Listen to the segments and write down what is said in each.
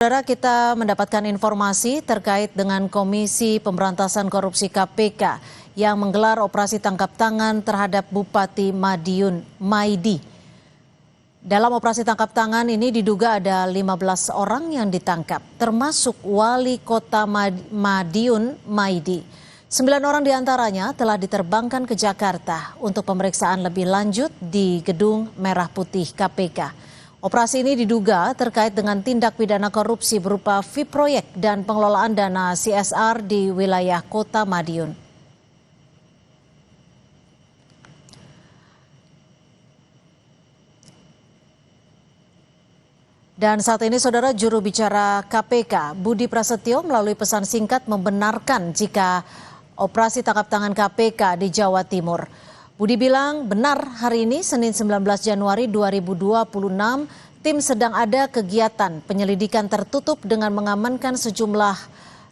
Saudara, kita mendapatkan informasi terkait dengan Komisi Pemberantasan Korupsi KPK yang menggelar operasi tangkap tangan terhadap Bupati Madiun, Maidi. Dalam operasi tangkap tangan ini diduga ada 15 orang yang ditangkap, termasuk Wali Kota Madiun, Maidi. 9 orang diantaranya telah diterbangkan ke Jakarta untuk pemeriksaan lebih lanjut di Gedung Merah Putih KPK. Operasi ini diduga terkait dengan tindak pidana korupsi berupa fee proyek dan pengelolaan dana CSR di wilayah Kota Madiun. Dan saat ini saudara, juru bicara KPK Budi Prasetyo melalui pesan singkat membenarkan jika operasi tangkap tangan KPK di Jawa Timur. Budi bilang benar hari ini Senin 19 Januari 2026 tim sedang ada kegiatan penyelidikan tertutup dengan mengamankan sejumlah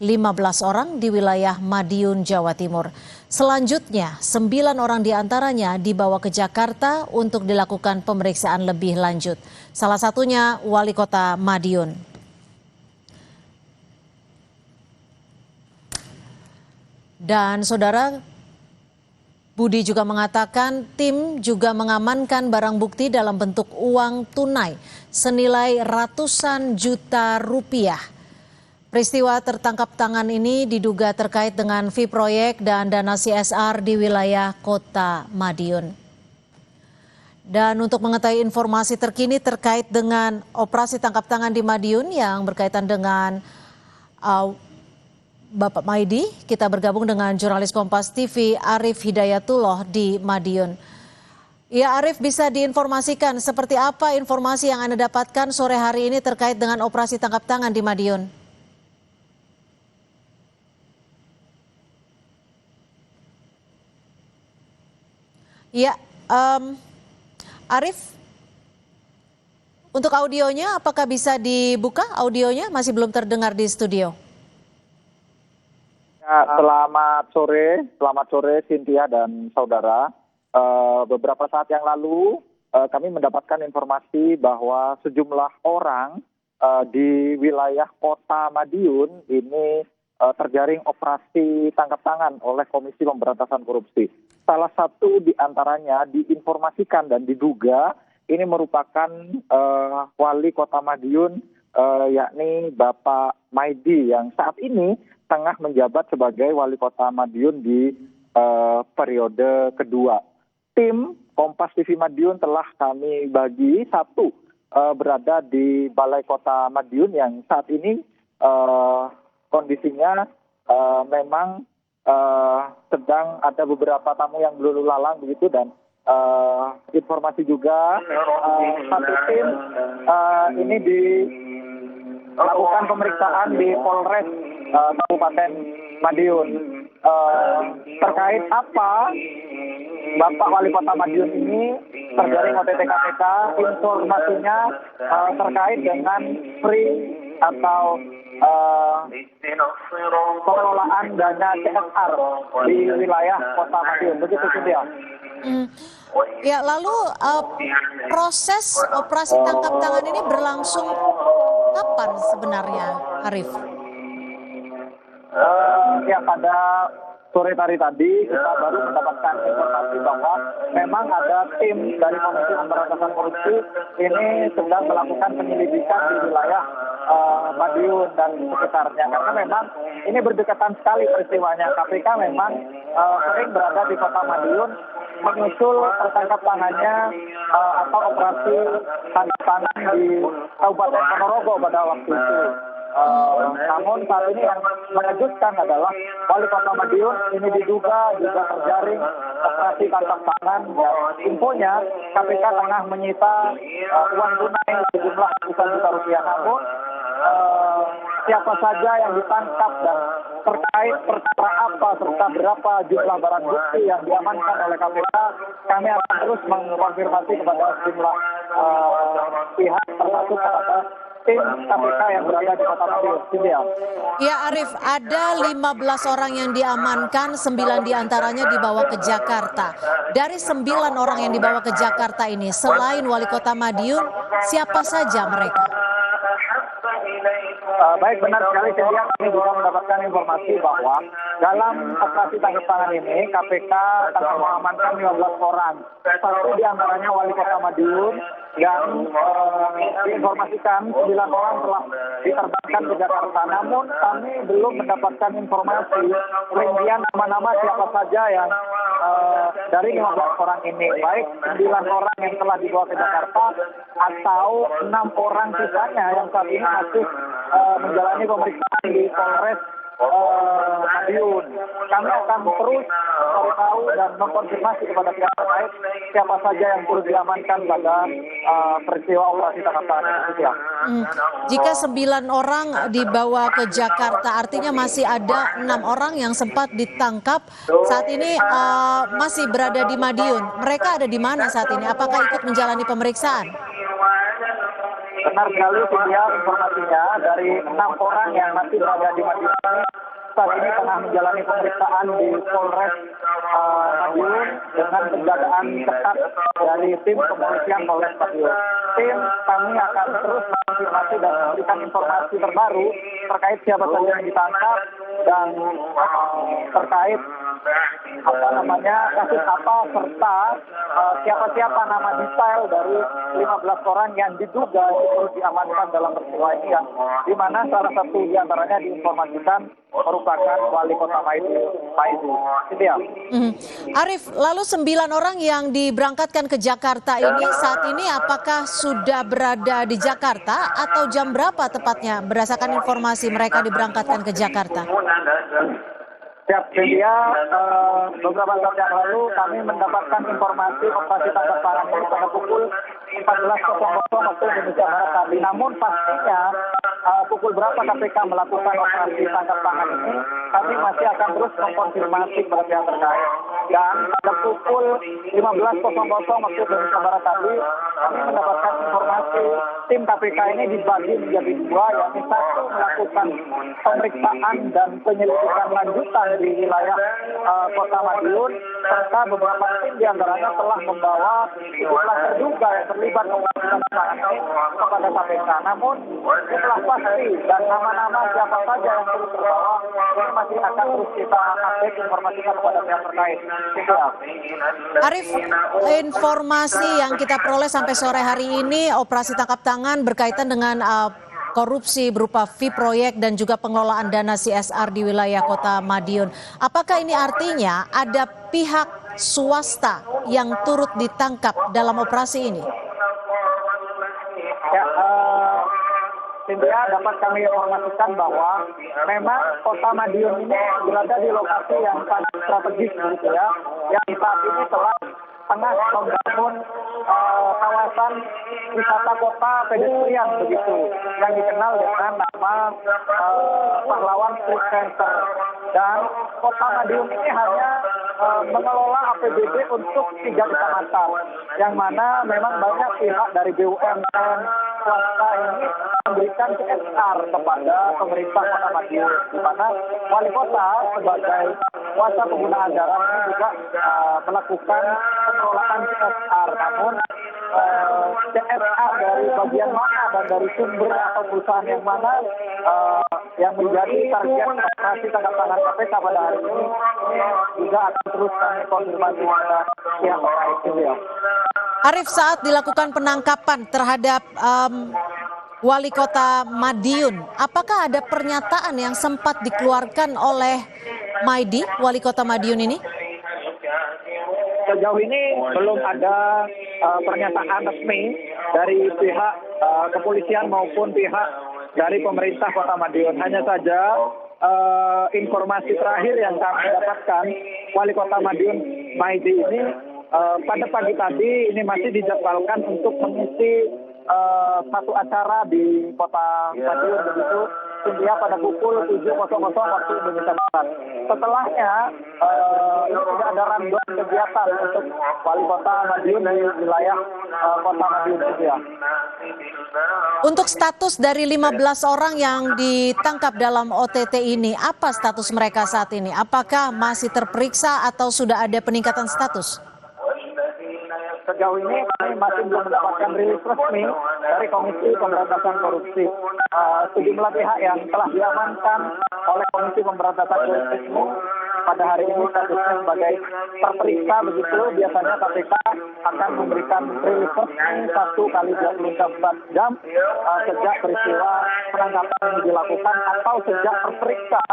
15 orang di wilayah Madiun, Jawa Timur. Selanjutnya 9 orang diantaranya dibawa ke Jakarta untuk dilakukan pemeriksaan lebih lanjut. Salah satunya Wali Kota Madiun. Dan saudara, Budi juga mengatakan tim juga mengamankan barang bukti dalam bentuk uang tunai senilai ratusan juta rupiah. Peristiwa tertangkap tangan ini diduga terkait dengan fee proyek dan dana CSR di wilayah Kota Madiun. Dan untuk mengetahui informasi terkini terkait dengan operasi tangkap tangan di Madiun yang berkaitan dengan Bapak Maidi, kita bergabung dengan jurnalis Kompas TV Arief Hidayatullah di Madiun. Ya Arief, bisa diinformasikan seperti apa informasi yang Anda dapatkan sore hari ini terkait dengan operasi tangkap tangan di Madiun? Ya, Arief, untuk audionya apakah bisa dibuka audionya? Masih belum terdengar di studio. Ya, selamat sore Cynthia dan saudara. Beberapa saat yang lalu kami mendapatkan informasi bahwa sejumlah orang di wilayah Kota Madiun ini terjaring operasi tangkap tangan oleh Komisi Pemberantasan Korupsi. Salah satu di antaranya diinformasikan dan diduga ini merupakan Wali Kota Madiun, yakni Bapak Maidi yang saat ini tengah menjabat sebagai Wali Kota Madiun di periode kedua. Tim Kompas TV Madiun telah kami bagi satu berada di Balai Kota Madiun yang saat ini kondisinya memang sedang ada beberapa tamu yang belum lalang begitu, dan informasi juga satu tim ini dilakukan pemeriksaan di Polres Kabupaten Madiun. Terkait apa Bapak Wali Kota Madiun ini terjaring OTT KPK, informasinya terkait dengan free atau pengelolaan dana CSR di wilayah Kota Madiun. Begitu dia. Ya, lalu proses operasi tangkap tangan ini berlangsung kapan sebenarnya, Arief? Ya, pada sore hari tadi kita baru mendapatkan informasi bahwa memang ada tim dari Komisi Pemberantasan Korupsi ini sedang melakukan penyelidikan di wilayah Madiun dan sekitarnya, karena memang ini berdekatan sekali peristiwanya. KPK memang sering berada di Kota Madiun menyusul tertangkap tangannya atau operasi tangkap tangan di Kabupaten Ponorogo pada waktu itu. Namun saat ini yang mengejutkan adalah Wali Kota Madiun ini diduga juga terjaring operasi tangkap tangan. Infonya KPK tengah menyita uang tunai sejumlah ratusan juta rupiah. Namun siapa saja yang ditangkap dan terkait perkara apa serta berapa jumlah barang bukti yang diamankan oleh KPK, kami akan terus mengkonfirmasi kepada sejumlah pihak, termasuk kepada tim KPK yang berada di Kota Madiun. Ya Arief, ada 15 orang yang diamankan, 9 diantaranya dibawa ke Jakarta. Dari 9 orang yang dibawa ke Jakarta ini, selain Wali Kota Madiun, siapa saja mereka? Baik, benar sekali Cynthia, kami juga mendapatkan informasi bahwa dalam operasi tangkap tangan ini KPK telah mengamankan 15 orang. Satu di antaranya wali kota Madiun yang diinformasikan 9 orang telah diterbangkan ke Jakarta. Namun kami belum mendapatkan informasi rincian nama-nama siapa saja yang dari 15 orang ini, baik 9 orang yang telah dibawa ke Jakarta atau 6 orang sisanya yang saat ini masih menjalani pemeriksaan di Polres Madiun. Kami akan terus cari tahu dan mengkonfirmasi kepada pihak terkait siapa saja yang turut diamankan pada peristiwa operasi tangkap tangan ini. Jika 9 orang dibawa ke Jakarta, artinya masih ada 6 orang yang sempat ditangkap. Saat ini masih berada di Madiun. Mereka ada di mana saat ini? Apakah ikut menjalani pemeriksaan? Benar sekali Cynthia, informasinya dari 6 orang yang masih berada di Madiun ini saat ini tengah menjalani pemeriksaan di Polres Madiun dengan penjagaan ketat dari tim kepolisian Polres Madiun. Tim kami akan terus mengonfirmasi dan memberikan informasi terbaru terkait siapa saja yang ditangkap dan terkait kasus apa serta siapa-siapa nama detail dari 15 orang yang diduga turut diamankan dalam peristiwa ini, yang di mana salah satu di antaranya diinformasikan merupakan wali kota Maidu. Ya. Arif, lalu 9 orang yang diberangkatkan ke Jakarta ini saat ini apakah sudah berada di Jakarta atau jam berapa tepatnya berdasarkan informasi mereka diberangkatkan ke Jakarta? Siap, Cynthia, beberapa saat yang lalu kami mendapatkan informasi operasi tangkap tangan ini pada pukul 14.00 waktu Indonesia Barat tadi. Namun pastinya pukul berapa KPK melakukan operasi tangkap tangan ini, kami masih akan terus mengkonfirmasi kepada pihak terkait. Dan pada pukul 15.00 waktu Indonesia Barat tadi, kami mendapatkan informasi tim KPK ini dibagi menjadi 2, yakni satu melakukan pemeriksaan dan penyelidikan lanjutan di wilayah kota Madiun, serta beberapa tim diantaranya telah membawa sejumlah terduga yang terlibat operasi tangkap tangan ini kepada KPK. Namun setelah pasti dan nama-nama siapa saja yang terus terbawa, ini masih akan terus kita update informasikan kepada pihak terkait. Arif, informasi yang kita peroleh sampai sore hari ini, operasi tangkap tangan berkaitan dengan korupsi berupa fee proyek dan juga pengelolaan dana CSR di wilayah kota Madiun. Apakah ini artinya ada pihak swasta yang turut ditangkap dalam operasi ini? Ya, Cynthia, dapat kami informasikan bahwa memang kota Madiun ini berada di lokasi yang sangat strategis gitu ya, yang saat ini tengah membangun kawasan wisata kota pedestrian begitu, yang dikenal dengan nama Pahlawan Street Center. Dan kota Madiun ini hanya mengelola APBD untuk 3 kecamatan, yang mana memang banyak pihak dari BUMN swasta ini memberikan CSR kepada pemerintah kota Madiun, di mana wali kota sebagai kuasa pengguna anggaran ini juga melakukan pengelolaan CSR. Namun CSR dari bagian mana dan dari sumber atau perusahaan yang mana yang menjadi target operasi tangkap tangan KPK pada hari ini juga akan terus kami konfirmasi kepada pihak terkait. Arif, saat dilakukan penangkapan terhadap wali kota Madiun, apakah ada pernyataan yang sempat dikeluarkan oleh Maidi, wali kota Madiun ini? Sejauh ini belum ada pernyataan resmi dari pihak kepolisian maupun pihak dari pemerintah kota Madiun. Hanya saja informasi terakhir yang kami dapatkan, wali kota Madiun Maidi ini pada pagi tadi ini masih dijadwalkan untuk mengisi satu acara di kota Madiun begitu, hingga pada pukul 7.00 waktu Indonesia Barat. Setelahnya ini tidak ada rundown kegiatan untuk wali kota Madiun di wilayah kota Madiun juga. Untuk status dari 15 orang yang ditangkap dalam OTT ini, apa status mereka saat ini? Apakah masih terperiksa atau sudah ada peningkatan status? sejauh ini kami masih belum mendapatkan rilis resmi dari Komisi Pemberantasan Korupsi. Sejumlah pihak yang telah diamankan oleh Komisi Pemberantasan Korupsi ini pada hari ini statusnya sebagai terperiksa begitu. Biasanya KPK akan memberikan rilis resmi 1x24 jam sejak peristiwa penangkapan ini dilakukan atau sejak terperiksa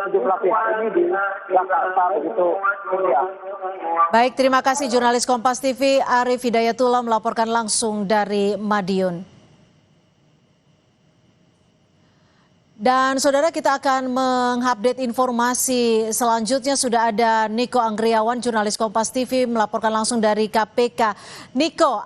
sejumlah pihak ini di Jakarta begitu. Ya. Baik, terima kasih jurnalis Kompas TV Arif Hidayatullah melaporkan langsung dari Madiun. Dan saudara, kita akan mengupdate informasi selanjutnya. Sudah ada Niko Anggriawan, jurnalis Kompas TV melaporkan langsung dari KPK. Niko,